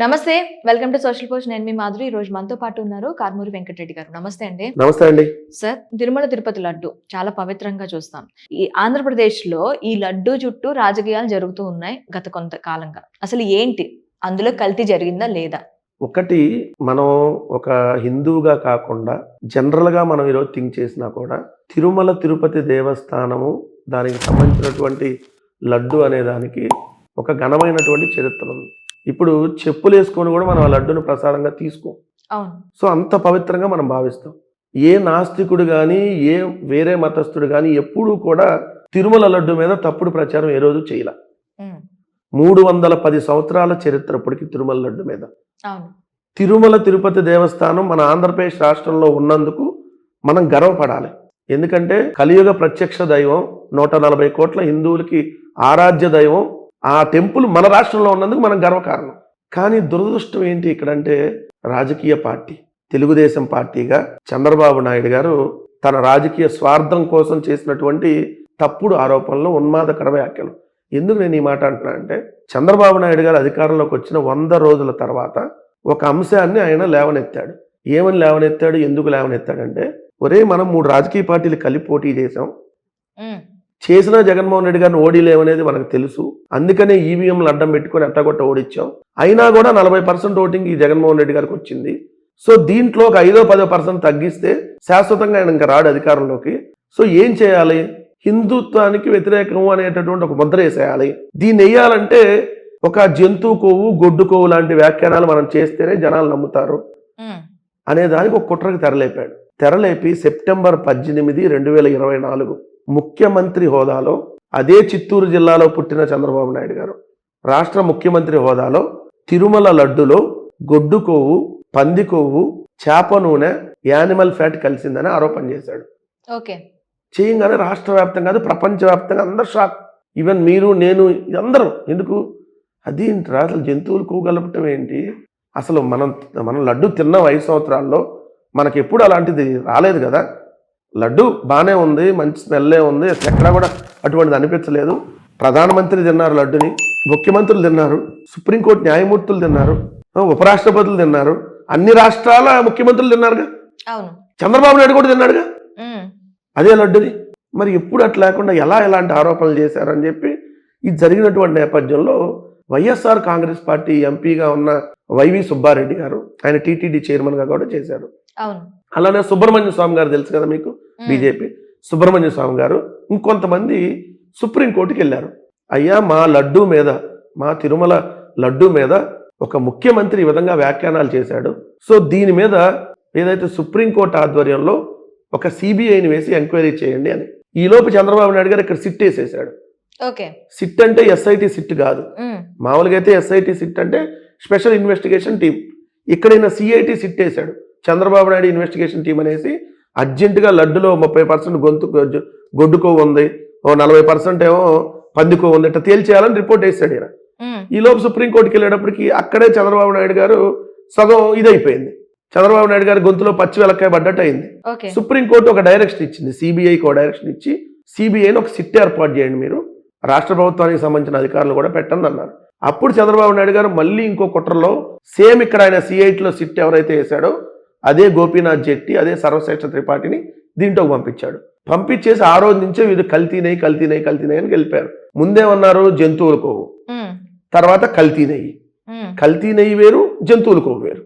నమస్తే. Welcome to social post. నేను మీ మాధురి. ఈ రోజు మనతో పాటు ఉన్నారు కారుమూరి వెంకటరెడ్డి గారు. నమస్తే అండి. నమస్తే అండి. సార్, తిరుమల తిరుపతి లడ్డు చాలా పవిత్రంగా చూస్తాం. ఈ ఆంధ్రప్రదేశ్‌లో ఈ లడ్డు చుట్టూ రాజకీయాలు జరుగుతూ ఉన్నాయి గత కొంతకాలంగా. అసలు ఏంటి? అందులో కల్తీ జరిగిందా లేదా? ఒకటి మనం ఒక హిందువుగా కాకుండా జనరల్‌గా మనం ఈరోజు థింక్ చేసినా కూడా తిరుమల తిరుపతి దేవస్థానము దానికి సంబంధించినటువంటి లడ్డు అనే దానికి ఒక ఘనమైనటువంటి చరిత్ర ఉంది. ఇప్పుడు చెప్పులేసుకొని కూడా మనం ఆ లడ్డును ప్రసాదంగా తీసుకోం. అవును. సో అంత పవిత్రంగా మనం భావిస్తాం. ఏ నాస్తికుడు కానీ ఏ వేరే మతస్థుడు కానీ ఎప్పుడూ కూడా తిరుమల లడ్డు మీద తప్పుడు ప్రచారం ఏ రోజు చేయలే. 310 సంవత్సరాల చరిత్ర ఇప్పటికి తిరుమల లడ్డు మీద. అవును. తిరుమల తిరుపతి దేవస్థానం మన ఆంధ్రప్రదేశ్ రాష్ట్రంలో ఉన్నందుకు మనం గర్వపడాలి. ఎందుకంటే కలియుగ ప్రత్యక్ష దైవం 140 కోట్ల హిందువులకి ఆరాధ్య దైవం ఆ టెంపుల్ మన రాష్ట్రంలో ఉన్నందుకు మనం గర్వకారణం. కానీ దురదృష్టం ఏంటి ఇక్కడంటే రాజకీయ పార్టీ తెలుగుదేశం పార్టీగా చంద్రబాబు నాయుడు గారు తన రాజకీయ స్వార్థం కోసం చేసినటువంటి తప్పుడు ఆరోపణలు, ఉన్మాదకర వ్యాఖ్యలు. ఎందుకు నేను ఈ మాట అంటున్నా అంటే చంద్రబాబు నాయుడు గారు అధికారంలోకి వచ్చిన 100 రోజుల తర్వాత ఒక అంశాన్ని ఆయన లేవనెత్తాడు. ఏమని లేవనెత్తాడు, ఎందుకు లేవనెత్తాడంటే మనం 3 రాజకీయ పార్టీలు కలిపి పోటీ చేశాం, చేసిన జగన్మోహన్ రెడ్డి గారిని ఓడిలేమనేది మనకు తెలుసు, అందుకనే ఈవీఎంలు అడ్డం పెట్టుకొని ఎట్టగొట్ట ఓడిచ్చాం, అయినా కూడా 40% ఓటింగ్ ఈ జగన్మోహన్ రెడ్డి గారికి వచ్చింది. సో దీంట్లో ఒక 5-10% తగ్గిస్తే శాశ్వతంగా ఆయన ఇంకా రాడు అధికారంలోకి. సో ఏం చేయాలి, హిందుత్వానికి వ్యతిరేకము అనేటటువంటి ఒక ముద్ర వేసేయాలి. దీన్ని వేయాలంటే ఒక జంతువు కొవ్వు గొడ్డు కొవ్వు లాంటి వ్యాఖ్యానాలు మనం చేస్తేనే జనాలు నమ్ముతారు అనే దానికి ఒక కుట్రకి తెరలేపి సెప్టెంబర్ 18, 2024 ముఖ్యమంత్రి హోదాలో అదే చిత్తూరు జిల్లాలో పుట్టిన చంద్రబాబు నాయుడు గారు రాష్ట్ర ముఖ్యమంత్రి హోదాలో తిరుమల లడ్డులో గొడ్డు కొవ్వు, పంది కొవ్వు, చేప నూనె, యానిమల్ ఫ్యాట్ కలిసిందని ఆరోపణ చేశాడు. ఓకే. చేయగానే రాష్ట్ర వ్యాప్తంగా కాదు ప్రపంచవ్యాప్తంగా అందరు షాక్. ఈవెన్ మీరు నేను అందరూ ఎందుకు అది అసలు జంతువులు కొవ్వు కలపటం ఏంటి, అసలు మనం లడ్డు తిన్న 5 సంవత్సరాల్లో మనకి ఎప్పుడు అలాంటిది రాలేదు కదా. లడ్డు బాగానే ఉంది, మంచి స్మెల్లే ఉంది, ఎక్కడా కూడా అటువంటిది అనిపించలేదు. ప్రధానమంత్రి తిన్నారు లడ్డుని, ముఖ్యమంత్రులు తిన్నారు, సుప్రీంకోర్టు న్యాయమూర్తులు తిన్నారు, ఉపరాష్ట్రపతులు తిన్నారు, అన్ని రాష్ట్రాల ముఖ్యమంత్రులు తిన్నారుగా, చంద్రబాబు నాయుడు కూడా తిన్నాడుగా అదే లడ్డుని. మరి ఎప్పుడు అట్లా లేకుండా ఎలాంటి ఆరోపణలు చేశారని చెప్పి ఇది జరిగినటువంటి నేపథ్యంలో వైఎస్ఆర్ కాంగ్రెస్ పార్టీ ఎంపీగా ఉన్న వైవి సుబ్బారెడ్డి గారు, ఆయన టీటీడీ చైర్మన్గా కూడా చేశారు. అలానే సుబ్రహ్మణ్య స్వామి గారు తెలుసు కదా మీకు, బీజేపీ సుబ్రహ్మణ్య స్వామి గారు ఇంకొంతమంది సుప్రీంకోర్టుకి వెళ్ళారు. అయ్యా మా లడ్డు మీద, మా తిరుమల లడ్డు మీద ఒక ముఖ్యమంత్రి ఈ విధంగా వ్యాఖ్యానాలు చేశాడు, సో దీని మీద ఏదైతే సుప్రీంకోర్టు ఆధ్వర్యంలో ఒక సిబిఐని వేసి ఎంక్వైరీ చేయండి అని. ఈలోపు చంద్రబాబు నాయుడు గారు ఇక్కడ సిట్ వేసేసాడు. సిట్ అంటే ఎస్ఐటి సిట్ కాదు, మామూలుగా అయితే ఎస్ఐటి సిట్ అంటే స్పెషల్ ఇన్వెస్టిగేషన్ టీం, ఇక్కడైనా సిఐటి సిట్ వేశాడు. చంద్రబాబు నాయుడు ఇన్వెస్టిగేషన్ టీం అనేసి అర్జెంటుగా లడ్డులో 30% గొడ్డు కొవ్వు ఉంది, 40% ఏమో పంది కొవ్వు ఉంది, ఇట్లా తేల్చేయాలని రిపోర్ట్ వేసాడు ఈయన. ఈలోపు సుప్రీంకోర్టుకి వెళ్ళేటప్పటికి అక్కడే చంద్రబాబు నాయుడు గారు సగం ఇదైపోయింది. చంద్రబాబు నాయుడు గారి గొంతులో పచ్చి వెలక్కాయ పడ్డట్టు అయింది. సుప్రీంకోర్టు ఒక డైరెక్షన్ ఇచ్చింది, సిబిఐకి ఒక డైరెక్షన్ ఇచ్చి సిబిఐని ఒక సిట్ ఏర్పాటు చేయండి, మీరు రాష్ట్ర ప్రభుత్వానికి సంబంధించిన అధికారులు కూడా పెట్టండి అన్నారు. అప్పుడు చంద్రబాబు నాయుడు గారు మళ్ళీ ఇంకో కుట్రలో సేమ్ ఇక్కడ ఆయన సిఐటిలో సిట్ ఎవరైతే వేశాడో అదే గోపీనాథ్ జెట్టి, అదే సర్వశ్రేష్ఠ త్రిపాఠిని దీంట్లోకి పంపించాడు. పంపించేసి ఆ రోజు నుంచే వీళ్ళు కల్తీ నెయ్యి అని గెలిపారు. ముందేమన్నారు జంతువుల కొవ్వు, తర్వాత కల్తీ నెయ్యి వేరు, జంతువుల కొవ్వు వేరు,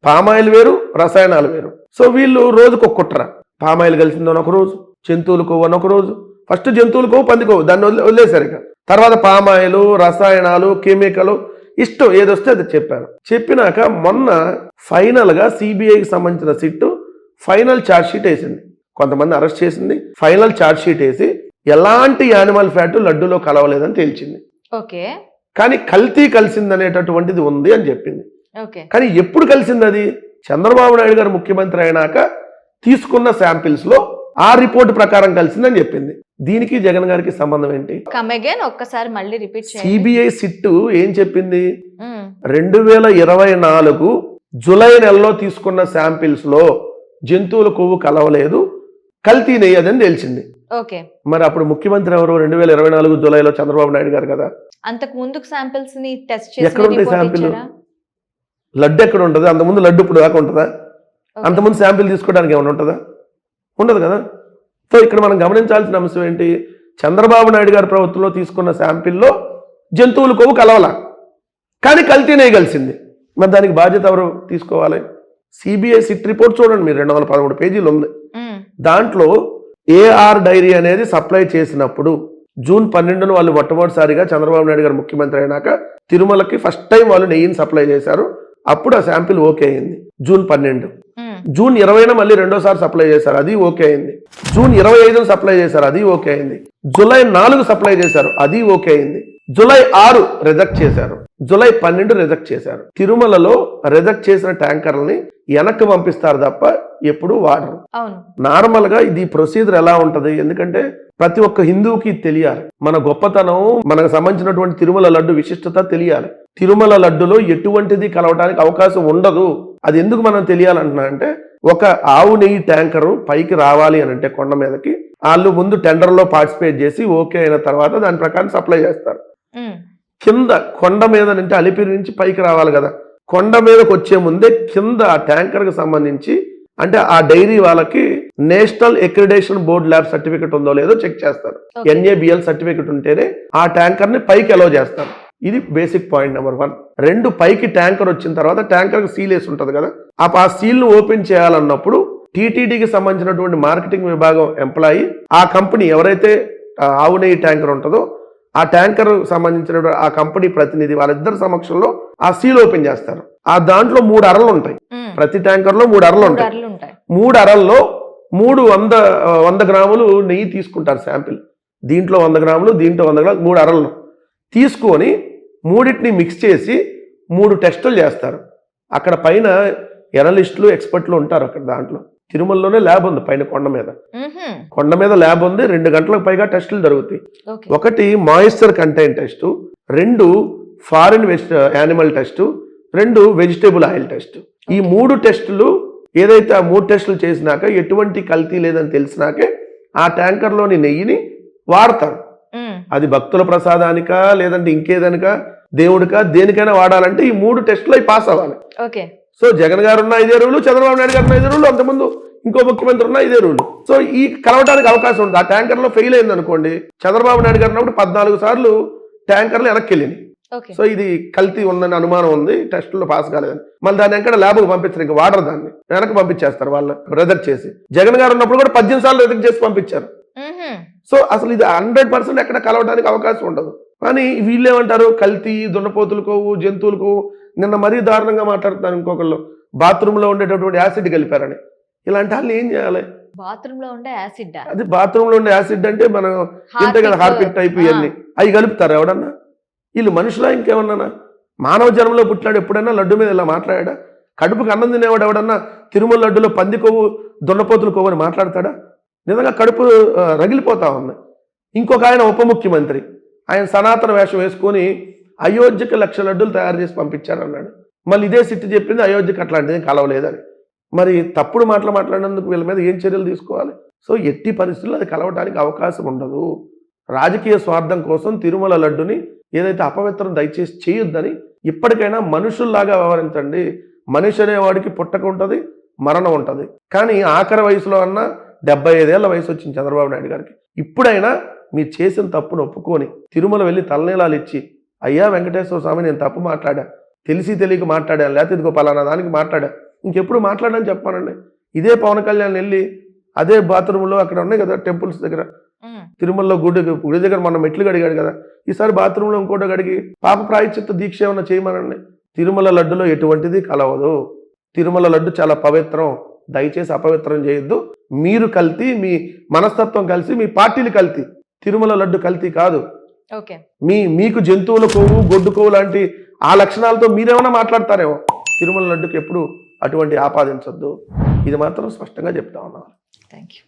పామాయిల్ వేరు, రసాయనాలు వేరు. సో వీళ్ళు రోజుకు ఒక కుట్ర, పామాయిల్ కలిసిందని ఒక రోజు, జంతువుల కొవ్వు అని ఒక రోజు. ఫస్ట్ జంతువుల కొవ్వు, పంది కొవ్వు దాన్ని వదిలేశారు ఇక. తర్వాత పామాయిలు, రసాయనాలు, కెమికల్ ఇష్టం ఏదొస్తే అది చెప్పారు. చెప్పినాక మొన్న ఫైనల్గా సిబిఐకి సంబంధించిన సిట్టు ఫైనల్ ఛార్జ్ షీట్ వేసింది, కొంతమంది అరెస్ట్ చేసింది, ఫైనల్ ఛార్జ్ షీట్ వేసి ఎలాంటి యానిమల్ ఫ్యాట్ లడ్డూలో కలవలేదని తేల్చింది. కానీ కల్తీ కలిసింది అనేటటువంటిది ఉంది అని చెప్పింది. కానీ ఎప్పుడు కలిసింది అది? చంద్రబాబు నాయుడు గారు ముఖ్యమంత్రి అయినాక తీసుకున్న శాంపిల్స్ లో ఆ రిపోర్ట్ ప్రకారం కలిసిందని చెప్పింది. దీనికి జగన్ గారికి సంబంధం ఏంటి? సిబిఐ సిట్టు ఏం చెప్పింది? 2024 జూలై నెలలో తీసుకున్న శాంపిల్స్ లో జంతువుల కొవ్వు కలవలేదు, కల్తీ నెయ్యి అదని తెలిసింది. మరి అప్పుడు ముఖ్యమంత్రి ఎవరు? 2024 జూలైలో చంద్రబాబు నాయుడు గారు కదా. అంతకు ముందు శాంపిల్స్ ని టెస్ట్ ఎక్కడ ఉంటాయి శాంపిల్? లడ్డు ఎక్కడ ఉంటుంది? అంతకుముందు లడ్డు ఇప్పుడు దాకా ఉంటుందా? అంతకుముందు శాంపిల్ తీసుకోవడానికి ఏమైనా ఉంటుందా? ఉండదు కదా. సో ఇక్కడ మనం గమనించాల్సిన అంశం ఏంటి? చంద్రబాబు నాయుడు గారి ప్రభుత్వంలో తీసుకున్న శాంపిల్లో జంతువుల కొవ్వు కలవాల, కానీ కల్తీ నెయ్యి కలిసింది. మరి దానికి బాధ్యత ఎవరు తీసుకోవాలి? సిబిఐ సిట్ రిపోర్ట్ చూడండి మీరు, 213 పేజీలు ఉంది. దాంట్లో ఏఆర్ డైరీ అనేది సప్లై చేసినప్పుడు జూన్ 12న వాళ్ళు మొట్టమొదటిసారిగా చంద్రబాబు నాయుడు గారు ముఖ్యమంత్రి అయినాక తిరుమలకి ఫస్ట్ టైం వాళ్ళు నెయ్యిని సప్లై చేశారు. అప్పుడు ఆ శాంపిల్ ఓకే అయింది జూన్ 12. జూన్ 20న మళ్ళీ రెండోసారి సప్లై చేశారు, అది ఓకే అయింది. జూన్ 25న సప్లై చేశారు, అది ఓకే అయింది. జూలై 4 సప్లై చేశారు, అది ఓకే అయింది. జూలై 6 రిజెక్ట్ చేశారు, జూలై 12 రిజెక్ట్ చేశారు. తిరుమలలో రిజెక్ట్ చేసిన ట్యాంకర్లని వెనక్కి పంపిస్తారు తప్ప ఎప్పుడు వాడరు. నార్మల్ గా ఇది ప్రొసీజర్ ఎలా ఉంటది? ఎందుకంటే ప్రతి ఒక్క హిందువుకి తెలియాలి మన గొప్పతనం, మనకు సంబంధించినటువంటి తిరుమల లడ్డు విశిష్టత తెలియాలి. తిరుమల లడ్డులో ఎటువంటిది కలవడానికి అవకాశం ఉండదు. అది ఎందుకు మనం తెలియాలంటున్నా అంటే, ఒక ఆవు నెయ్యి ట్యాంకరు పైకి రావాలి అని అంటే కొండ మీదకి వాళ్ళు ముందు టెండర్లో పార్టిసిపేట్ చేసి ఓకే అయిన తర్వాత దాని ప్రకారం సప్లై చేస్తారు. కింద కొండ మీద నుంచి అలిపిరి నుంచి పైకి రావాలి కదా, కొండ మీదకి వచ్చే ముందే కింద ఆ ట్యాంకర్కి సంబంధించి అంటే ఆ డైరీ వాళ్ళకి national accreditation board lab certificate ఉందో లేదో చెక్ చేస్తారు. NABL సర్టిఫికెట్ ఉంటేనే ఆ ట్యాంకర్ని పైకి అలో చేస్తారు. ఇది బేసిక్ పాయింట్ నెంబర్ 1. 2, పైకి ట్యాంకర్ వచ్చిన తర్వాత ట్యాంకర్కి సీల్ వేసి ఉంటుంది కదా, ఆ సీల్ను ఓపెన్ చేయాలన్నప్పుడు టీటీడీకి సంబంధించినటువంటి మార్కెటింగ్ విభాగం ఎంప్లాయీ ఆ కంపెనీ ఎవరైతే ఆవు నెయ్యి ట్యాంకర్ ఉంటుందో ఆ ట్యాంకర్ సంబంధించిన ఆ కంపెనీ ప్రతినిధి వాళ్ళిద్దరి సమక్షంలో ఆ సీల్ ఓపెన్ చేస్తారు. ఆ దాంట్లో 3 అరలు ఉంటాయి, ప్రతి ట్యాంకర్ లో 3 అరలు ఉంటాయి. 3 అరల్లో 100 గ్రాములు నెయ్యి తీసుకుంటారు శాంపిల్. దీంట్లో 100 గ్రాములు, దీంట్లో 100 గ్రాములు, 3 అరలను తీసుకొని మూడింటిని మిక్స్ చేసి 3 టెస్టులు చేస్తారు. అక్కడ పైన ఎనలిస్టులు ఎక్స్పర్ట్లు ఉంటారు. అక్కడ దాంట్లో తిరుమలలోనే ల్యాబ్ ఉంది, పైన కొండ మీద ల్యాబ్ ఉంది. 2 గంటలకు పైగా టెస్టులు జరుగుతాయి. 1 moisture content test, 2 foreign animal test, 2 vegetable oil test. ఈ 3 టెస్టులు ఏదైతే ఆ 3 టెస్టులు చేసినాక ఎటువంటి కల్తీ లేదని తెలిసినాకే ఆ ట్యాంకర్లోని నెయ్యిని వాడతారు. అది భక్తుల ప్రసాదానికా లేదంటే ఇంకేదనికా దేవుడికా దేనికైనా వాడాలంటే ఈ 3 టెస్టులు అవి పాస్ అవ్వాలి. సో జగన్ గారు ఉన్న ఇదే రూలు, చంద్రబాబు నాయుడు గారు ఉన్న ఇదే రూలు, అంతకుముందు ఇంకో ముఖ్యమంత్రి ఉన్న ఇదే రూలు. సో ఈ కలవడానికి అవకాశం ఉంది. ఆ ట్యాంకర్లో ఫెయిల్ అయింది అనుకోండి, చంద్రబాబు నాయుడు గారు ఉన్నప్పుడు 14 సార్లు ట్యాంకర్లు వెనక్కి వెళ్ళినాయి. సో ఇది కల్తీ ఉందని అనుమానం ఉంది, టెస్టుల్లో పాస్ కాలేదని మళ్ళీ దాన్ని ఎక్కడ ల్యాబ్కి పంపించారు, ఇంకా వాడరు, దాన్ని వెనక్కి పంపించేస్తారు వాళ్ళు రిజెక్ట్ చేసి. జగన్ గారు ఉన్నప్పుడు కూడా 18 సార్లు రిజెక్ట్ చేసి పంపించారు. సో అసలు ఇది 100% ఎక్కడ కలవడానికి అవకాశం ఉండదు. కానీ వీళ్ళేమంటారు, కల్తీ, దున్నపోతులకో జంతువులకు. నిన్న మరీ దారుణంగా మాట్లాడుతున్నారు ఇంకొకళ్ళు, బాత్రూంలో ఉండేటటువంటి యాసిడ్ కలిపారని. ఇలాంటి వాళ్ళు ఏం చేయాలి? బాత్రూంలో ఉండే యాసిడ్, అది బాత్రూంలో ఉండే యాసిడ్ అంటే మనం ఇంతే కదా, హార్పిక్ టైప్ ఇవన్నీ అవి కలుపుతారు ఎవడన్నా? వీళ్ళు మనుషులా ఇంకేమన్నా? మానవ జన్మలో పుట్టినాడు, ఎప్పుడైనా లడ్డు మీద ఇలా మాట్లాడా? కడుపుకి అన్నం తినేవాడు ఎవడన్నా తిరుమల లడ్డులో పంది కొవ్వు దున్నపోతుల కొవ్వు అని మాట్లాడతాడా? నిజంగా కడుపు రగిలిపోతా ఉంది. ఇంకొక ఆయన ఉప ముఖ్యమంత్రి, ఆయన సనాతన వేషం వేసుకొని అయోధ్యకి 1,00,000 లడ్డూలు తయారు చేసి పంపించారన్నాడు. మళ్ళీ ఇదే సిట్టి చెప్పింది అయోధ్యకి అట్లాంటిది కలవలేదని. మరి తప్పుడు మాట్లాడినందుకు వీళ్ళ మీద ఏం చర్యలు తీసుకోవాలి? సో ఎట్టి పరిస్థితుల్లో అది కలవడానికి అవకాశం ఉండదు. రాజకీయ స్వార్థం కోసం తిరుమల లడ్డుని ఏదైతే అపవిత్రం దయచేసి చేయొద్దని ఇప్పటికైనా మనుషుల్లాగా వ్యవహరించండి. మనిషి అనేవాడికి పుట్టక ఉంటుంది, మరణం ఉంటుంది. కానీ ఆఖరి వయసులో అన్నా 75 ఏళ్ల వయసు వచ్చింది చంద్రబాబు నాయుడు గారికి. ఇప్పుడైనా మీరు చేసిన తప్పును ఒప్పుకొని తిరుమల వెళ్ళి తలనీలాలు ఇచ్చి, అయ్యా వెంకటేశ్వర స్వామి నేను తప్పు మాట్లాడా, తెలిసి తెలియక మాట్లాడాను, లేకపోతే ఇదిగో పలానా దానికి మాట్లాడా, ఇంకెప్పుడు మాట్లాడని చెప్పానండి. ఇదే పవన్ కళ్యాణ్ వెళ్ళి అదే బాత్రూంలో అక్కడ ఉన్నాయి కదా టెంపుల్స్ దగ్గర, తిరుమలలో గుడి దగ్గర మన మెట్లు గడిగాడు కదా, ఈసారి బాత్రూంలో ఇంకోటి గడిగి పాప ప్రాయశ్చిత్త దీక్ష ఏమన్నా చేయమనండి. తిరుమల లడ్డులో ఎటువంటిది కలవదు. తిరుమల లడ్డు చాలా పవిత్రం, దయచేసి అపవిత్రం చేయొద్దు. మీరు కల్తీ, మీ మనస్తత్వం కలిసి, మీ పార్టీలు కల్తీ, తిరుమల లడ్డు కల్తీ కాదు. మీకు జంతువుల కొవ్వు, గొడ్డు కొవ్వు లాంటి ఆ లక్షణాలతో మీరేమైనా మాట్లాడతారేమో, తిరుమల లడ్డుకి ఎప్పుడు అటువంటి ఆపాదించొద్దు. ఇది మాత్రం స్పష్టంగా చెప్తా ఉన్నాను. Thank you.